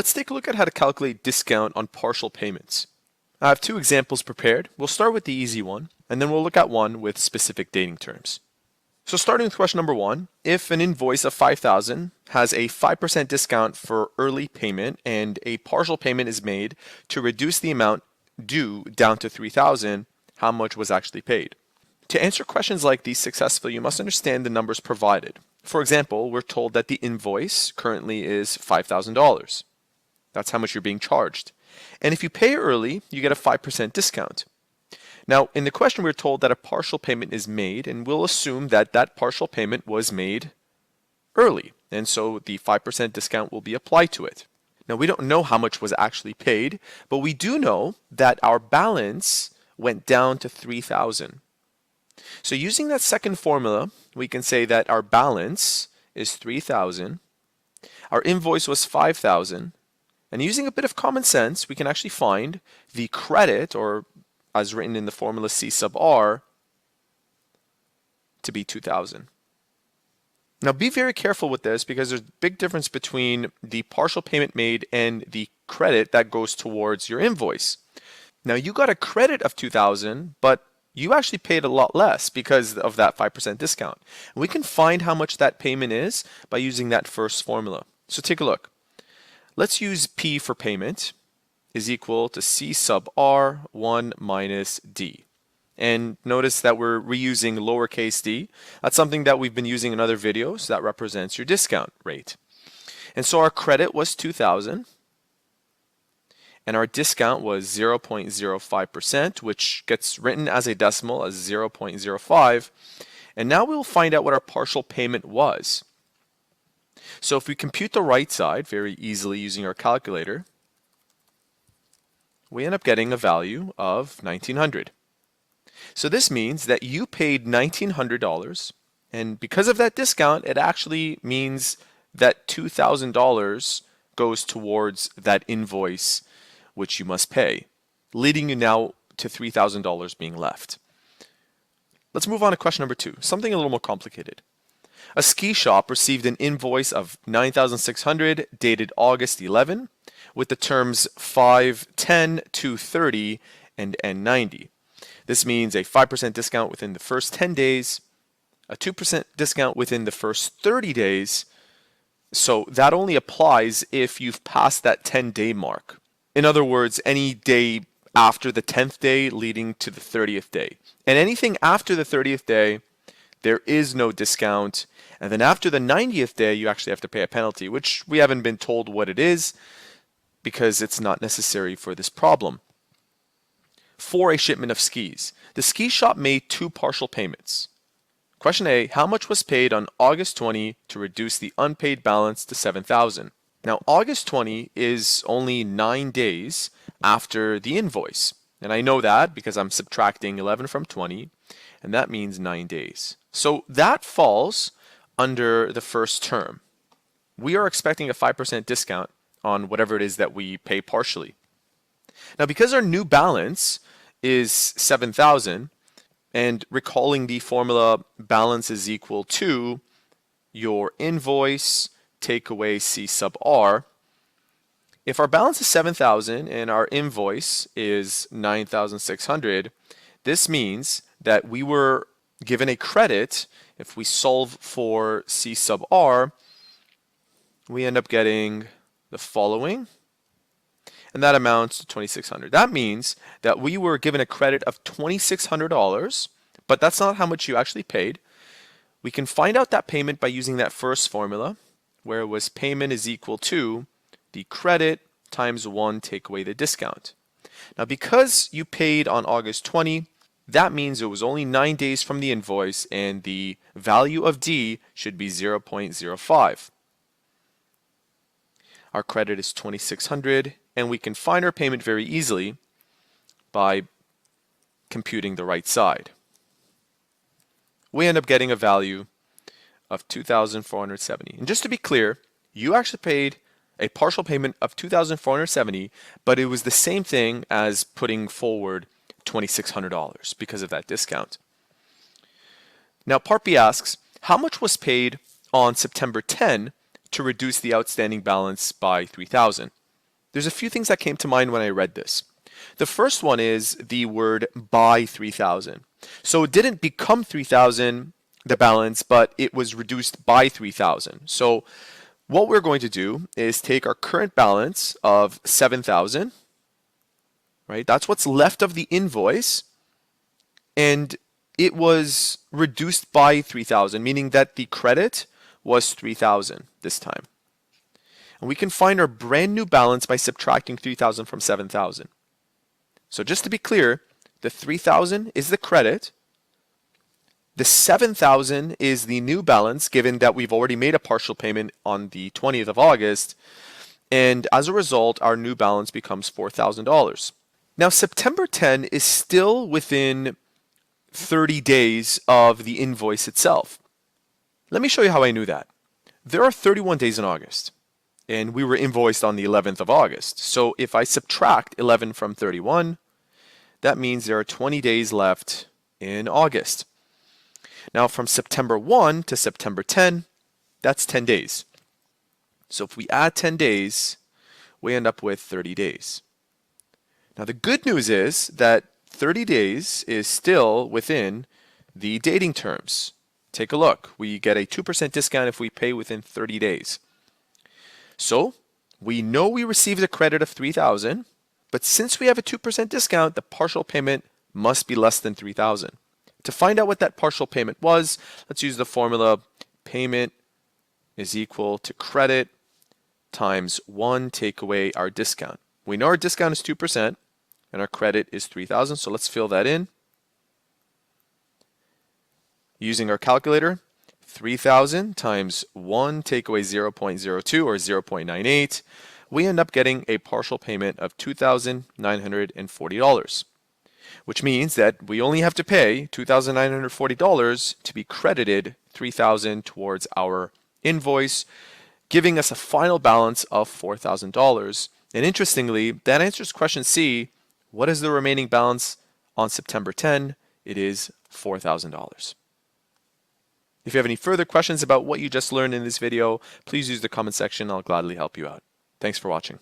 Let's take a look at how to calculate discount on partial payments. I have two examples prepared. We'll start with the easy one, and then we'll look at one with specific dating terms. So starting with question number one, if an invoice of $5,000 has a 5% discount for early payment and a partial payment is made to reduce the amount due down to $3,000, how much was actually paid? To answer questions like these successfully, you must understand the numbers provided. For example, we're told that the invoice currently is $5,000. That's how much you're being charged. And if you pay early, you get a 5% discount. Now, in the question, we're told that a partial payment is made, and we'll assume that that partial payment was made early, and so the 5% discount will be applied to it. Now, we don't know how much was actually paid, but we do know that our balance went down to $3,000. So using that second formula, we can say that our balance is $3,000, our invoice was $5,000, and using a bit of common sense, we can actually find the credit, or as written in the formula C sub R, to be $2,000. Now be very careful with this because there's a big difference between the partial payment made and the credit that goes towards your invoice. Now you got a credit of $2,000, but you actually paid a lot less because of that 5% discount. And we can find how much that payment is by using that first formula. So take a look. Let's use P for payment is equal to C sub R 1 minus D. And notice that we're reusing lowercase d. That's something that we've been using in other videos that represents your discount rate. And so our credit was $2,000 and our discount was 0.05%, which gets written as a decimal as 0.05. And now we'll find out what our partial payment was. So if we compute the right side very easily using our calculator, we end up getting a value of $1,900. So this means that you paid $1,900, and because of that discount, it actually means that $2,000 goes towards that invoice which you must pay, leading you now to $3,000 being left. Let's move on to question number two, something a little more complicated. A ski shop received an invoice of $9,600 dated August 11 with the terms 5/10, 2/30, and N90. This means a 5% discount within the first 10 days, a 2% discount within the first 30 days. So that only applies if you've passed that 10-day mark. In other words, any day after the 10th day leading to the 30th day. And anything after the 30th day, there is no discount. And then after the 90th day, you actually have to pay a penalty, which we haven't been told what it is because it's not necessary for this problem. For a shipment of skis, the ski shop made two partial payments. Question A, how much was paid on August 20 to reduce the unpaid balance to $7,000? Now, August 20 is only 9 days after the invoice. And I know that because I'm subtracting 11 from 20, and that means 9 days. So that falls under the first term. We are expecting a 5% discount on whatever it is that we pay partially. Now, because our new balance is $7,000, and recalling the formula, balance is equal to your invoice take away C sub R. If our balance is $7,000 and our invoice is $9,600, this means that we were given a credit. If we solve for C sub R, we end up getting the following, and that amounts to $2,600. That means that we were given a credit of $2,600, but that's not how much you actually paid. We can find out that payment by using that first formula, where it was payment is equal to the credit times 1 take away the discount. Now, because you paid on August 20, that means it was only 9 days from the invoice, and the value of D should be 0.05. Our credit is $2,600, and we can find our payment very easily by computing the right side. We end up getting a value of $2,470. And just to be clear, you actually paid a partial payment of $2,470, but it was the same thing as putting forward $2,600 because of that discount. Now, part B asks, how much was paid on September 10 to reduce the outstanding balance by $3,000? there's a few things that came to mind when I read this. The first one is the word by 3,000. So it didn't become 3,000, the balance, but it was reduced by 3,000. So what we're going to do is take our current balance of 7,000, right? That's what's left of the invoice, and it was reduced by 3,000, meaning that the credit was 3,000 this time. And we can find our brand new balance by subtracting 3,000 from 7,000. So just to be clear, the 3,000 is the credit. The 7,000 is the new balance, given that we've already made a partial payment on the 20th of August. And as a result, our new balance becomes $4,000. Now, September 10 is still within 30 days of the invoice itself. Let me show you how I knew that. There are 31 days in August, and we were invoiced on the 11th of August. So if I subtract 11 from 31, that means there are 20 days left in August. Now from September 1 to September 10, that's 10 days. So if we add 10 days, we end up with 30 days. Now the good news is that 30 days is still within the dating terms. Take a look. We get a 2% discount if we pay within 30 days. So we know we received a credit of 3,000, but since we have a 2% discount, the partial payment must be less than 3,000. To find out what that partial payment was, let's use the formula payment is equal to credit times 1 take away our discount. We know our discount is 2% and our credit is 3,000, so let's fill that in. Using our calculator, 3,000 times 1 take away 0.02 or 0.98, we end up getting a partial payment of $2,940, which means that we only have to pay $2,940 to be credited $3,000 towards our invoice, giving us a final balance of $4,000. And interestingly, that answers question C. What is the remaining balance on September 10? It is $4,000. If you have any further questions about what you just learned in this video, please use the comment section. I'll gladly help you out. Thanks for watching.